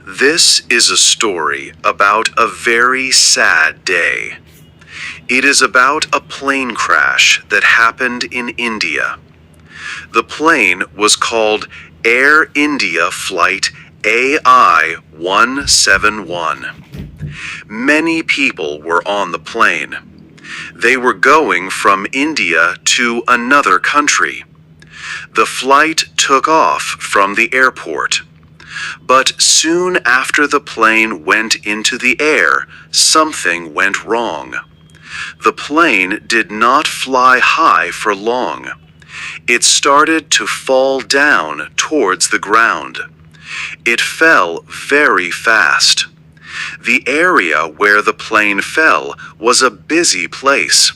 This is a story about a very sad day. It is about a plane crash that happened in India. The plane was called Air India Flight AI 171. Many people were on the plane. They were going from India to another country. The flight took off from the airport. But soon after the plane went into the air, something went wrong. The plane did not fly high for long. It started to fall down towards the ground. It fell very fast. The area where the plane fell was a busy place.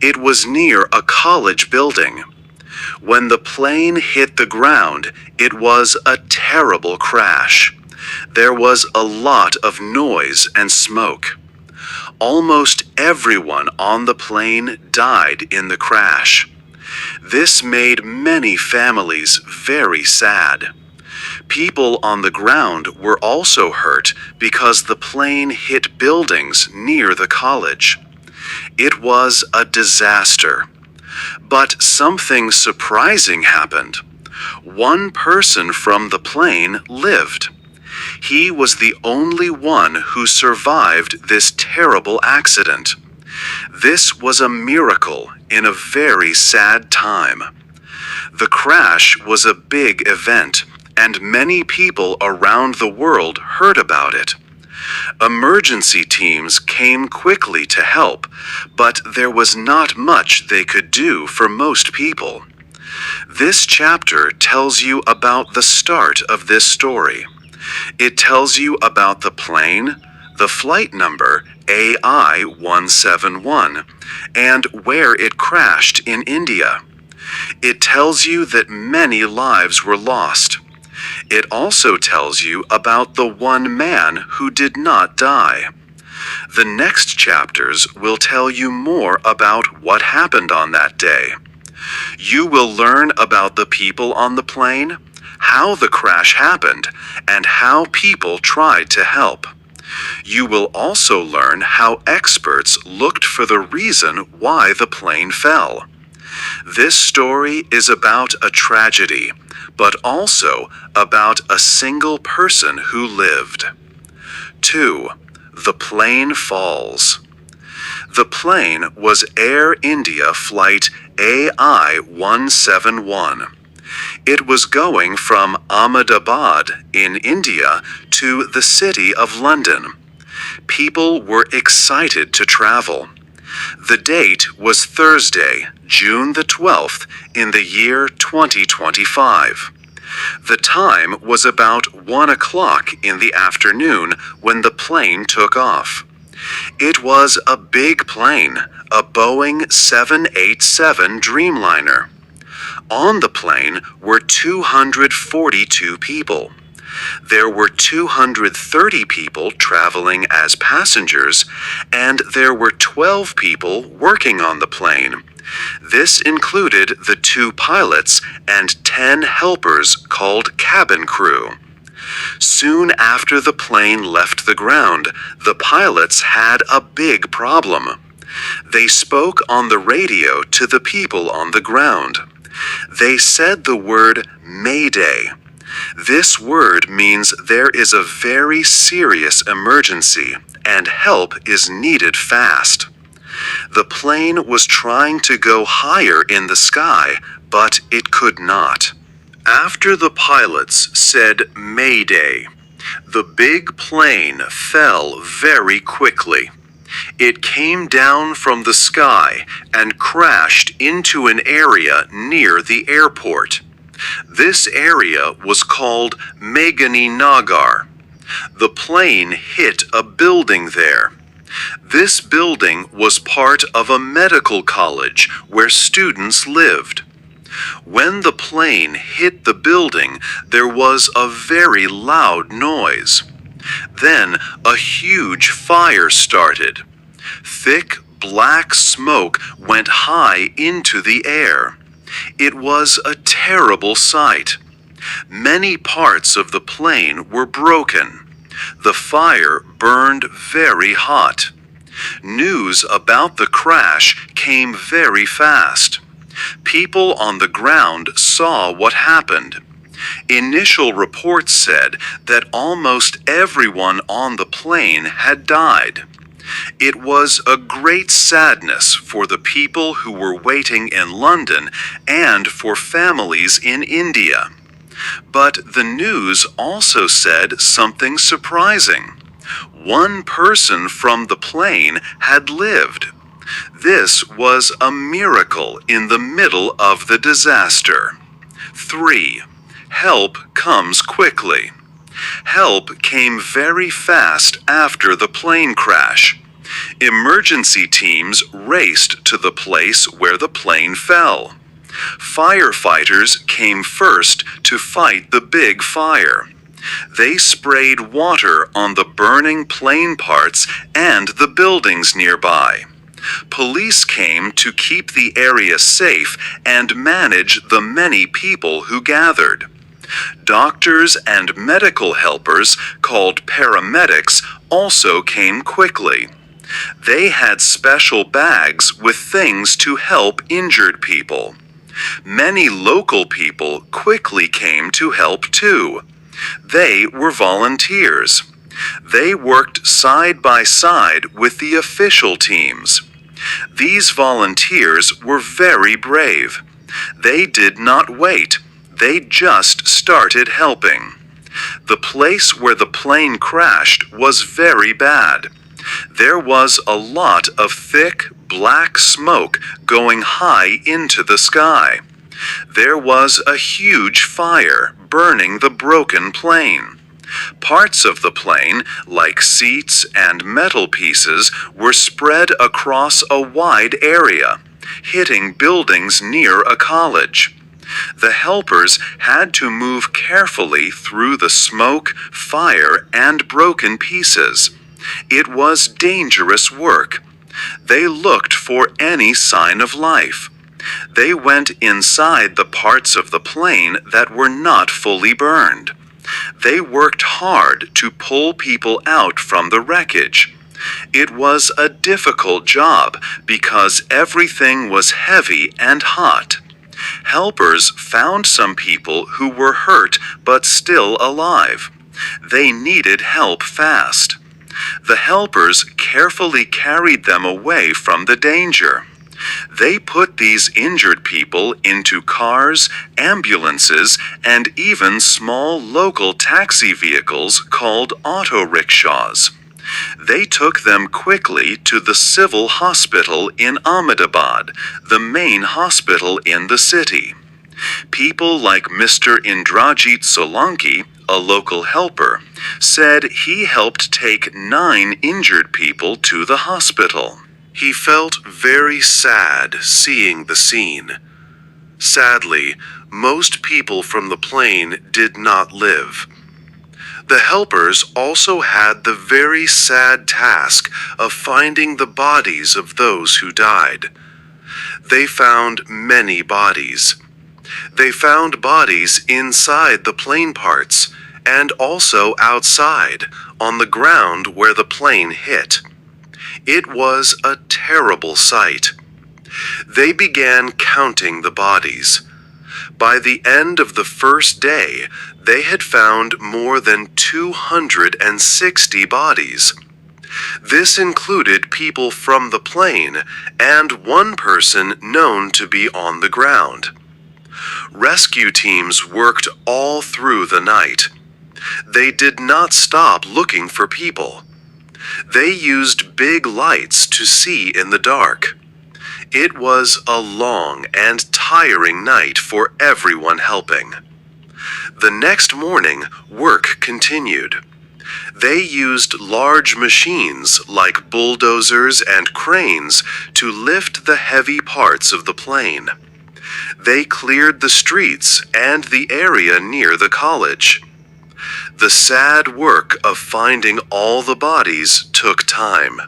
It was near a college building. When the plane hit the ground, it was a terrible crash. There was a lot of noise and smoke. Almost everyone on the plane died in the crash. This made many families very sad. People on the ground were also hurt because the plane hit buildings near the college. It was a disaster. But something surprising happened. One person from the plane lived. He was the only one who survived this terrible accident. This was a miracle in a very sad time. The crash was a big event, and many people around the world heard about it. Emergency teams came quickly to help, but there was not much they could do for most people. This chapter tells you about the start of this story. It tells you about the plane, the flight number AI 171, and where it crashed in India. It tells you that many lives were lost. It also tells you about the one man who did not die. The next chapters will tell you more about what happened on that day. You will learn about the people on the plane, how the crash happened, and how people tried to help. You will also learn how experts looked for the reason why the plane fell. This story is about a tragedy, but also about a single person who lived. 2. The plane falls. The plane was Air India Flight AI 171. It was going from Ahmedabad in India to the city of London. People were excited to travel. The date was Thursday, June the 12th, in the year 2025. The time was about 1 o'clock in the afternoon when the plane took off. It was a big plane, a Boeing 787 Dreamliner. On the plane were 242 people. There were 230 people traveling as passengers, and there were 12 people working on the plane. This included the 2 pilots and 10 helpers called cabin crew. Soon after the plane left the ground, the pilots had a big problem. They spoke on the radio to the people on the ground. They said the word Mayday. This word means there is a very serious emergency and help is needed fast. The plane was trying to go higher in the sky, but it could not. After the pilots said Mayday, the big plane fell very quickly. It came down from the sky and crashed into an area near the airport. This area was called Meghani Nagar. The plane hit a building there. This building was part of a medical college where students lived. When the plane hit the building, there was a very loud noise. Then a huge fire started. Thick black smoke went high into the air. It was a terrible sight. Many parts of the plane were broken. The fire burned very hot. News about the crash came very fast. People on the ground saw what happened. Initial reports said that almost everyone on the plane had died. It was a great sadness for the people who were waiting in London and for families in India. But the news also said something surprising. One person from the plane had lived. This was a miracle in the middle of the disaster. 3. Help comes quickly. Help came very fast after the plane crash. Emergency teams raced to the place where the plane fell. Firefighters came first to fight the big fire. They sprayed water on the burning plane parts and the buildings nearby. Police came to keep the area safe and manage the many people who gathered. Doctors and medical helpers, called paramedics, also came quickly. They had special bags with things to help injured people. Many local people quickly came to help too. They were volunteers. They worked side by side with the official teams. These volunteers were very brave. They did not wait. They just started helping. The place where the plane crashed was very bad. There was a lot of thick, black smoke going high into the sky. There was a huge fire burning the broken plane. Parts of the plane, like seats and metal pieces, were spread across a wide area, hitting buildings near a college. The helpers had to move carefully through the smoke, fire, and broken pieces. It was dangerous work. They looked for any sign of life. They went inside the parts of the plane that were not fully burned. They worked hard to pull people out from the wreckage. It was a difficult job because everything was heavy and hot. Helpers found some people who were hurt but still alive. They needed help fast. The helpers carefully carried them away from the danger. They put these injured people into cars, ambulances, and even small local taxi vehicles called auto rickshaws. They took them quickly to the civil hospital in Ahmedabad, the main hospital in the city. People like Mr. Indrajit Solanki, a local helper, said he helped take 9 injured people to the hospital. He felt very sad seeing the scene. Sadly, most people from the plane did not live. The helpers also had the very sad task of finding the bodies of those who died. They found many bodies. They found bodies inside the plane parts and also outside, on the ground where the plane hit. It was a terrible sight. They began counting the bodies. By the end of the first day, they had found more than 260 bodies. This included people from the plane and one person known to be on the ground. Rescue teams worked all through the night. They did not stop looking for people. They used big lights to see in the dark. It was a long and tiring night for everyone helping. The next morning, work continued. They used large machines like bulldozers and cranes to lift the heavy parts of the plane. They cleared the streets and the area near the college. The sad work of finding all the bodies took time.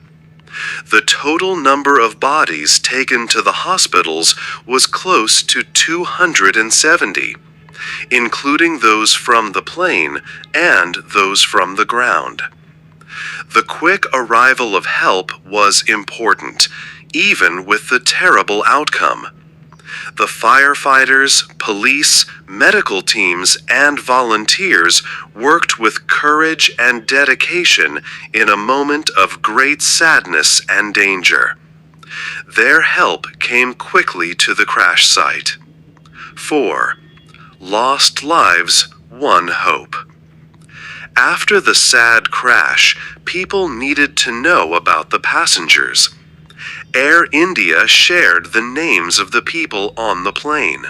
The total number of bodies taken to the hospitals was close to 270. including those from the plane and those from the ground. The quick arrival of help was important, even with the terrible outcome. The firefighters, police, medical teams, and volunteers worked with courage and dedication in a moment of great sadness and danger. Their help came quickly to the crash site. 4. Lost lives, one hope. After the sad crash, people needed to know about the passengers. Air India shared the names of the people on the plane.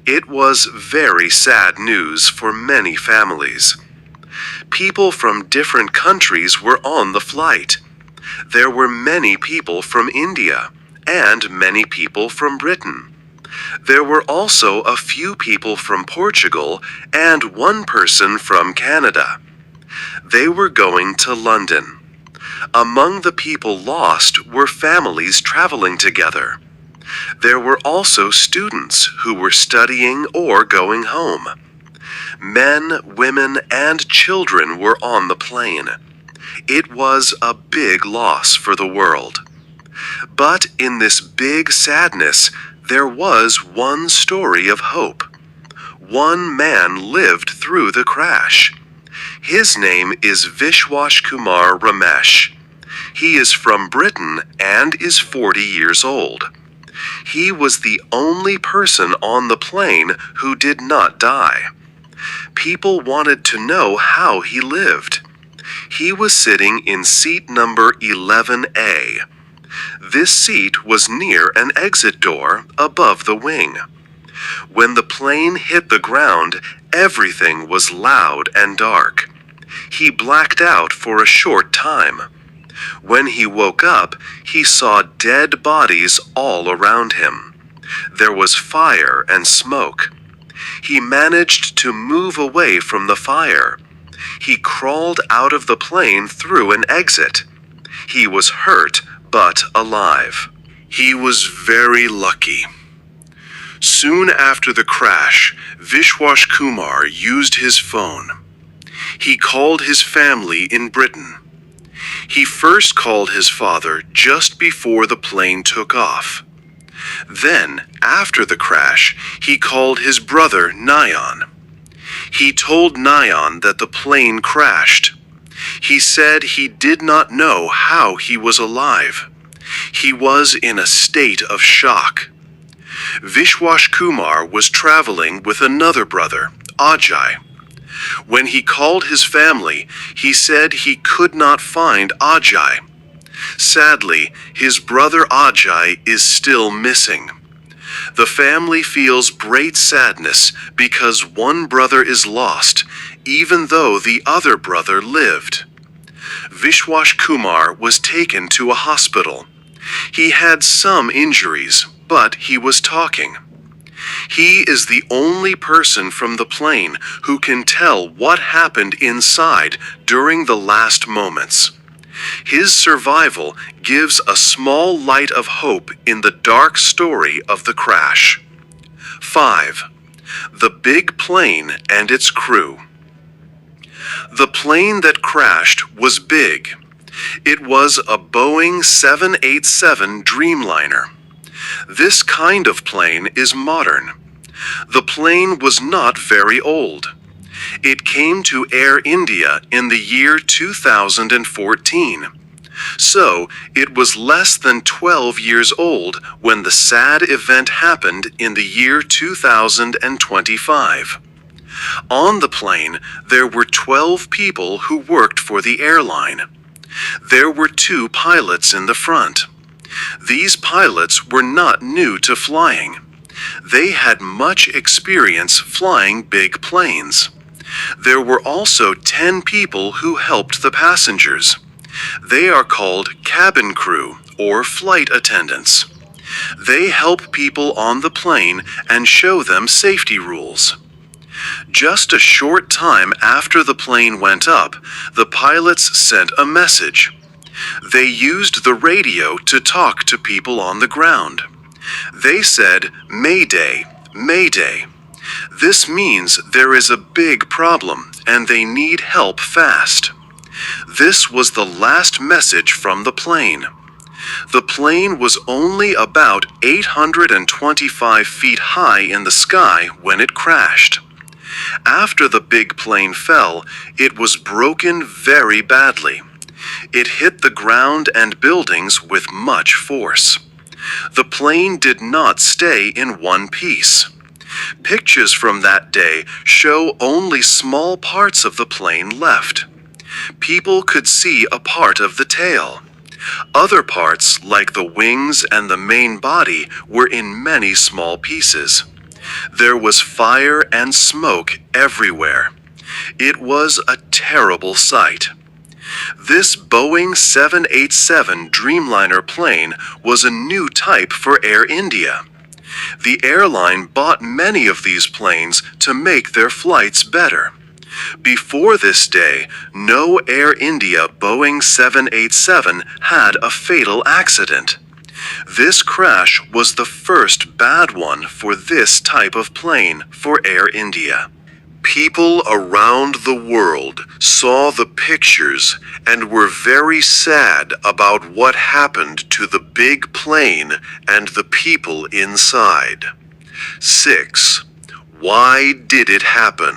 It was very sad news for many families. People from different countries were on the flight. There were many people from India and many people from Britain. There were also a few people from Portugal and one person from Canada. They were going to London. Among the people lost were families traveling together. There were also students who were studying or going home. Men, women, and children were on the plane. It was a big loss for the world. But in this big sadness, there was one story of hope. One man lived through the crash. His name is Vishwash Kumar Ramesh. He is from Britain and is 40 years old. He was the only person on the plane who did not die. People wanted to know how he lived. He was sitting in seat number 11A. This seat was near an exit door above the wing. When the plane hit the ground, everything was loud and dark. He blacked out for a short time. When he woke up, he saw dead bodies all around him. There was fire and smoke. He managed to move away from the fire. He crawled out of the plane through an exit. He was hurt, but alive. He was very lucky. Soon after the crash, Vishwash Kumar used his phone. He called his family in Britain. He first called his father just before the plane took off. Then, after the crash, he called his brother Nayan. He told Nayan that the plane crashed. He said he did not know how he was alive. He was in a state of shock. Vishwash Kumar was traveling with another brother, Ajay. When he called his family, he said he could not find Ajay. Sadly, his brother Ajay is still missing. The family feels great sadness because one brother is lost, even though the other brother lived. Vishwash Kumar was taken to a hospital. He had some injuries, but he was talking. He is the only person from the plane who can tell what happened inside during the last moments. His survival gives a small light of hope in the dark story of the crash. 5. The Big Plane and Its Crew. The plane that crashed was big. It was a Boeing 787 Dreamliner. This kind of plane is modern. The plane was not very old. It came to Air India in the year 2014. So, it was less than 12 years old when the sad event happened in the year 2025. On the plane, there were 12 people who worked for the airline. There were 2 pilots in the front. These pilots were not new to flying. They had much experience flying big planes. There were also 10 people who helped the passengers. They are called cabin crew or flight attendants. They help people on the plane and show them safety rules. Just a short time after the plane went up, the pilots sent a message. They used the radio to talk to people on the ground. They said, "Mayday, Mayday." This means there is a big problem and they need help fast. This was the last message from the plane. The plane was only about 825 feet high in the sky when it crashed. After the big plane fell, it was broken very badly. It hit the ground and buildings with much force. The plane did not stay in one piece. Pictures from that day show only small parts of the plane left. People could see a part of the tail. Other parts, like the wings and the main body, were in many small pieces. There was fire and smoke everywhere. It was a terrible sight. This Boeing 787 Dreamliner plane was a new type for Air India. The airline bought many of these planes to make their flights better. Before this day, no Air India Boeing 787 had a fatal accident. This crash was the first bad one for this type of plane for Air India. People around the world saw the pictures and were very sad about what happened to the big plane and the people inside. 6. Why did it happen?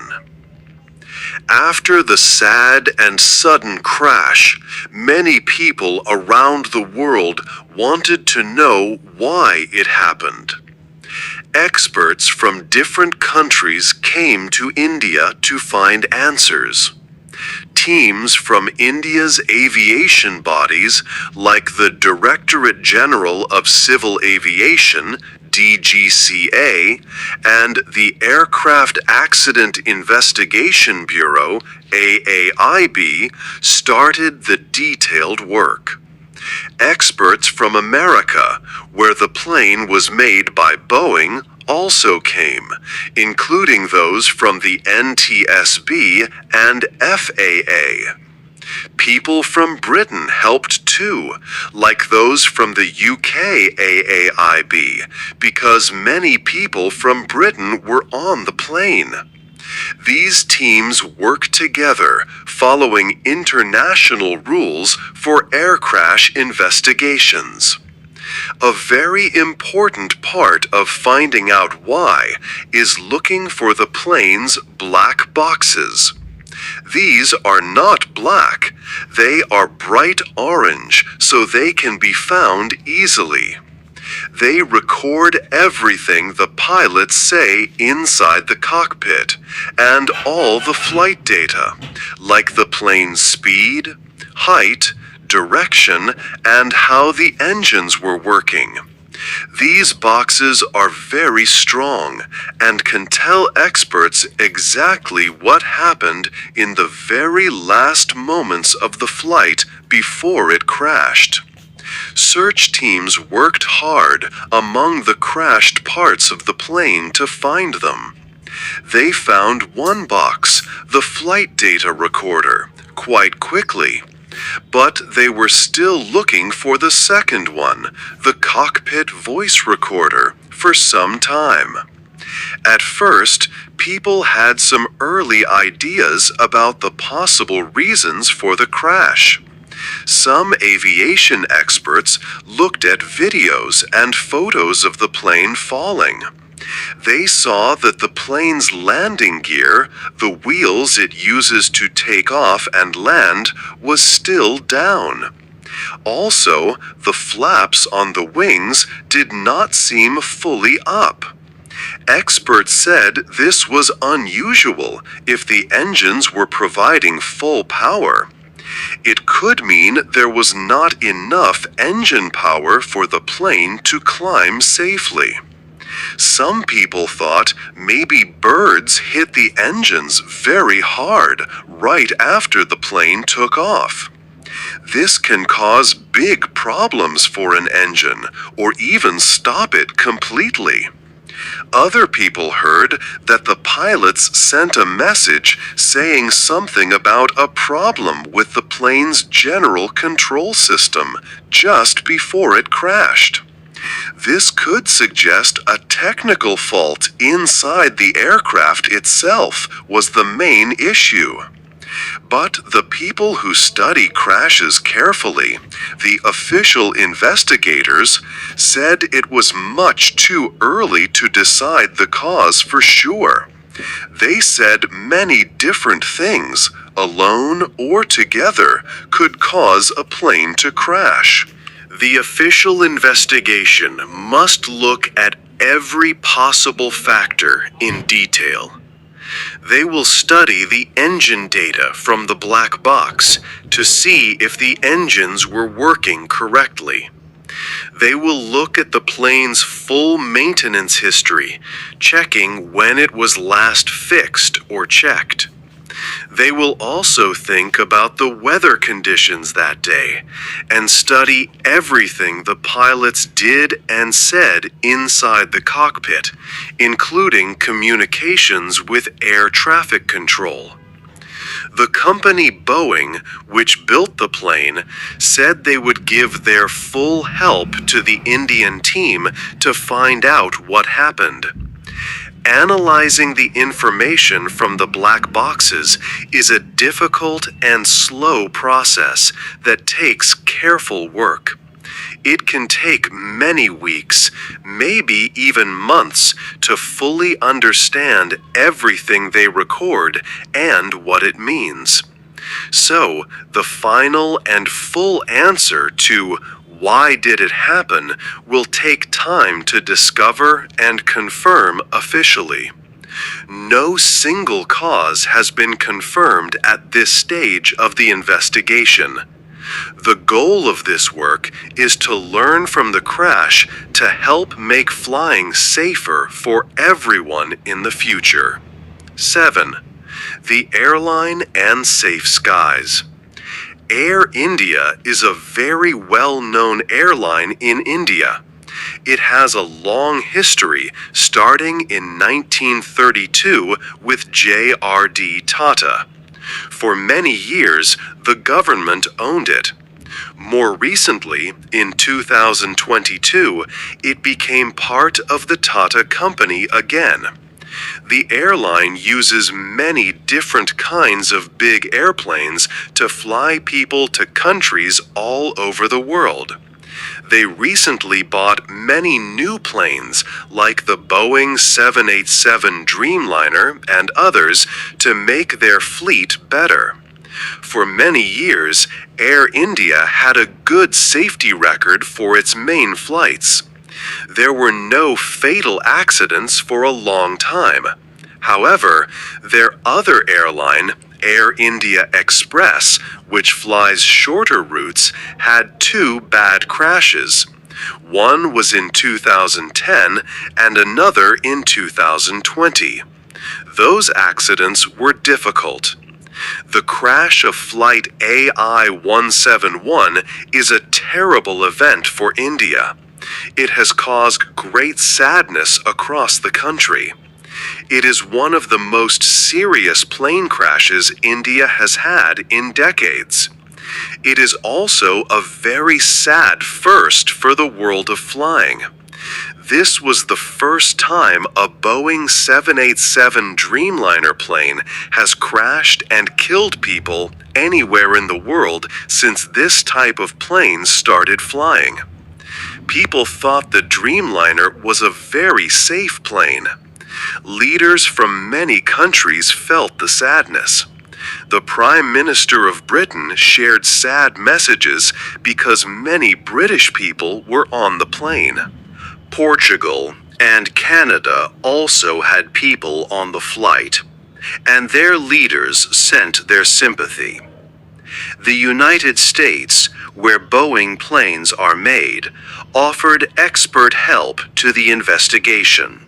After the sad and sudden crash, many people around the world wanted to know why it happened. Experts from different countries came to India to find answers. Teams from India's aviation bodies, like the Directorate General of Civil Aviation, DGCA, and the Aircraft Accident Investigation Bureau, AAIB, started the detailed work. Experts from America, where the plane was made by Boeing, also came, including those from the NTSB and FAA. People from Britain helped too, like those from the UK AAIB, because many people from Britain were on the plane. These teams work together, following international rules for air crash investigations. A very important part of finding out why is looking for the plane's black boxes. These are not black, they are bright orange, so they can be found easily. They record everything the pilots say inside the cockpit, and all the flight data, like the plane's speed, height, direction, and how the engines were working. These boxes are very strong and can tell experts exactly what happened in the very last moments of the flight before it crashed. Search teams worked hard among the crashed parts of the plane to find them. They found one box, the flight data recorder, quite quickly. But they were still looking for the second one, the cockpit voice recorder, for some time. At first, people had some early ideas about the possible reasons for the crash. Some aviation experts looked at videos and photos of the plane falling. They saw that the plane's landing gear, the wheels it uses to take off and land, was still down. Also, the flaps on the wings did not seem fully up. Experts said this was unusual if the engines were providing full power. It could mean there was not enough engine power for the plane to climb safely. Some people thought maybe birds hit the engines very hard right after the plane took off. This can cause big problems for an engine, or even stop it completely. Other people heard that the pilots sent a message saying something about a problem with the plane's general control system just before it crashed. This could suggest a technical fault inside the aircraft itself was the main issue. But the people who study crashes carefully, the official investigators, said it was much too early to decide the cause for sure. They said many different things, alone or together, could cause a plane to crash. The official investigation must look at every possible factor in detail. They will study the engine data from the black box to see if the engines were working correctly. They will look at the plane's full maintenance history, checking when it was last fixed or checked. They will also think about the weather conditions that day and study everything the pilots did and said inside the cockpit, including communications with air traffic control. The company Boeing, which built the plane, said they would give their full help to the Indian team to find out what happened. Analyzing the information from the black boxes is a difficult and slow process that takes careful work. It can take many weeks, maybe even months, to fully understand everything they record and what it means. So, the final and full answer to why did it happen will take time to discover and confirm officially. No single cause has been confirmed at this stage of the investigation. The goal of this work is to learn from the crash to help make flying safer for everyone in the future. 7. The airline and safe skies. Air India is a very well-known airline in India. It has a long history, starting in 1932 with J.R.D. Tata. For many years, the government owned it. More recently, in 2022, it became part of the Tata Company again. The airline uses many different kinds of big airplanes to fly people to countries all over the world. They recently bought many new planes, like the Boeing 787 Dreamliner and others, to make their fleet better. For many years, Air India had a good safety record for its main flights. There were no fatal accidents for a long time. However, their other airline, Air India Express, which flies shorter routes, had 2 bad crashes. One was in 2010 and another in 2020. Those accidents were difficult. The crash of Flight AI-171 is a terrible event for India. It has caused great sadness across the country. It is one of the most serious plane crashes India has had in decades. It is also a very sad first for the world of flying. This was the first time a Boeing 787 Dreamliner plane has crashed and killed people anywhere in the world since this type of plane started flying. People thought the Dreamliner was a very safe plane. Leaders from many countries felt the sadness. The Prime Minister of Britain shared sad messages because many British people were on the plane. Portugal and Canada also had people on the flight, and their leaders sent their sympathy. The United States, where Boeing planes are made, offered expert help to the investigation.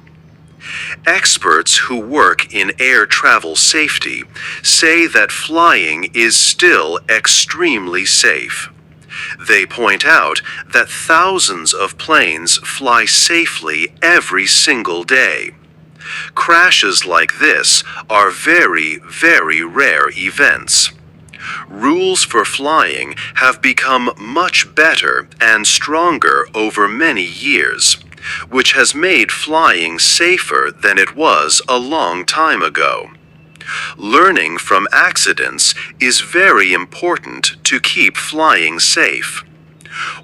Experts who work in air travel safety say that flying is still extremely safe. They point out that thousands of planes fly safely every single day. Crashes like this are very, very rare events. Rules for flying have become much better and stronger over many years, which has made flying safer than it was a long time ago. Learning from accidents is very important to keep flying safe.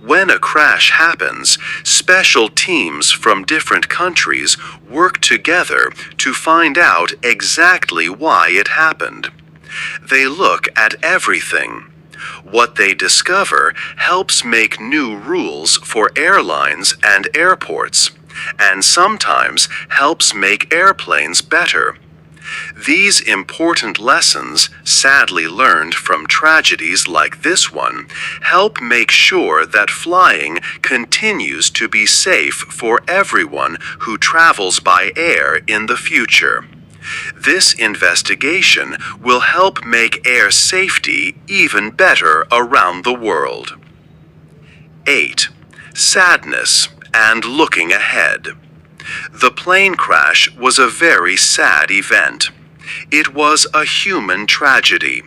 When a crash happens, special teams from different countries work together to find out exactly why it happened. They look at everything. What they discover helps make new rules for airlines and airports, and sometimes helps make airplanes better. These important lessons, sadly learned from tragedies like this one, help make sure that flying continues to be safe for everyone who travels by air in the future. This investigation will help make air safety even better around the world. 8. Sadness and looking ahead. The plane crash was a very sad event. It was a human tragedy.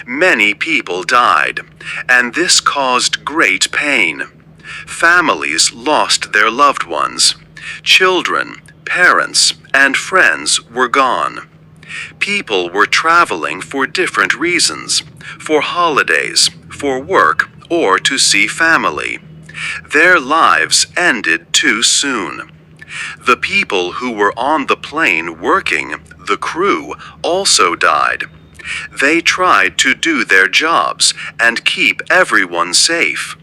Many people died, and this caused great pain. Families lost their loved ones. Children, parents, and friends were gone. People were traveling for different reasons, for holidays, for work, or to see family. Their lives ended too soon. The people who were on the plane working, the crew, also died. They tried to do their jobs and keep everyone safe.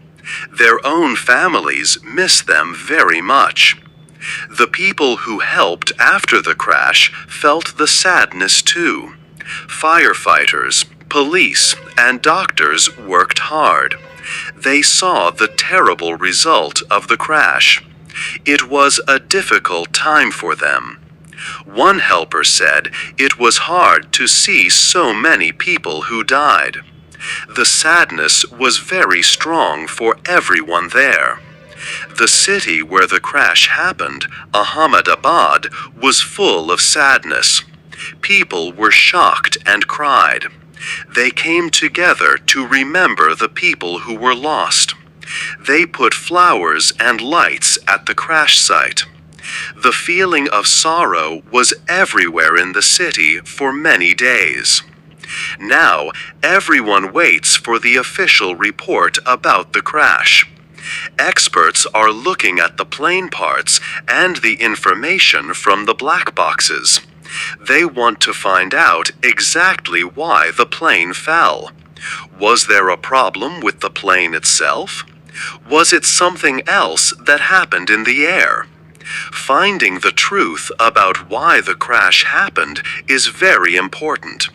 Their own families miss them very much. The people who helped after the crash felt the sadness too. Firefighters, police, and doctors worked hard. They saw the terrible result of the crash. It was a difficult time for them. One helper said it was hard to see so many people who died. The sadness was very strong for everyone there. The city where the crash happened, Ahmedabad, was full of sadness. People were shocked and cried. They came together to remember the people who were lost. They put flowers and lights at the crash site. The feeling of sorrow was everywhere in the city for many days. Now, everyone waits for the official report about the crash. Experts are looking at the plane parts and the information from the black boxes. They want to find out exactly why the plane fell. Was there a problem with the plane itself? Was it something else that happened in the air? Finding the truth about why the crash happened is very important.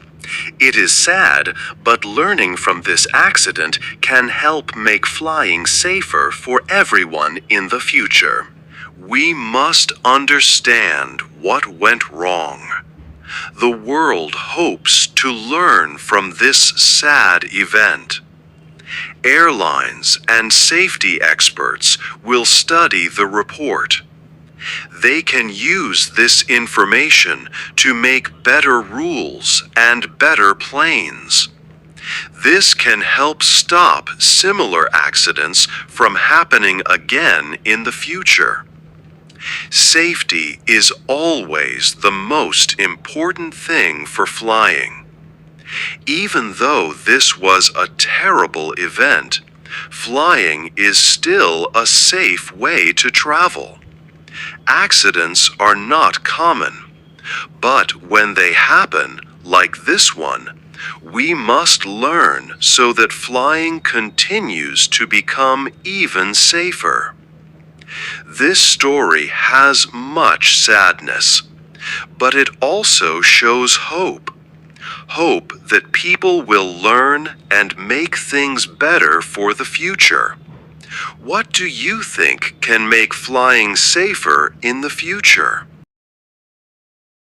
It is sad, but learning from this accident can help make flying safer for everyone in the future. We must understand what went wrong. The world hopes to learn from this sad event. Airlines and safety experts will study the report. They can use this information to make better rules and better planes. This can help stop similar accidents from happening again in the future. Safety is always the most important thing for flying. Even though this was a terrible event, flying is still a safe way to travel. Accidents are not common, but when they happen, like this one, we must learn so that flying continues to become even safer. This story has much sadness, but it also shows hope. Hope that people will learn and make things better for the future. What do you think can make flying safer in the future?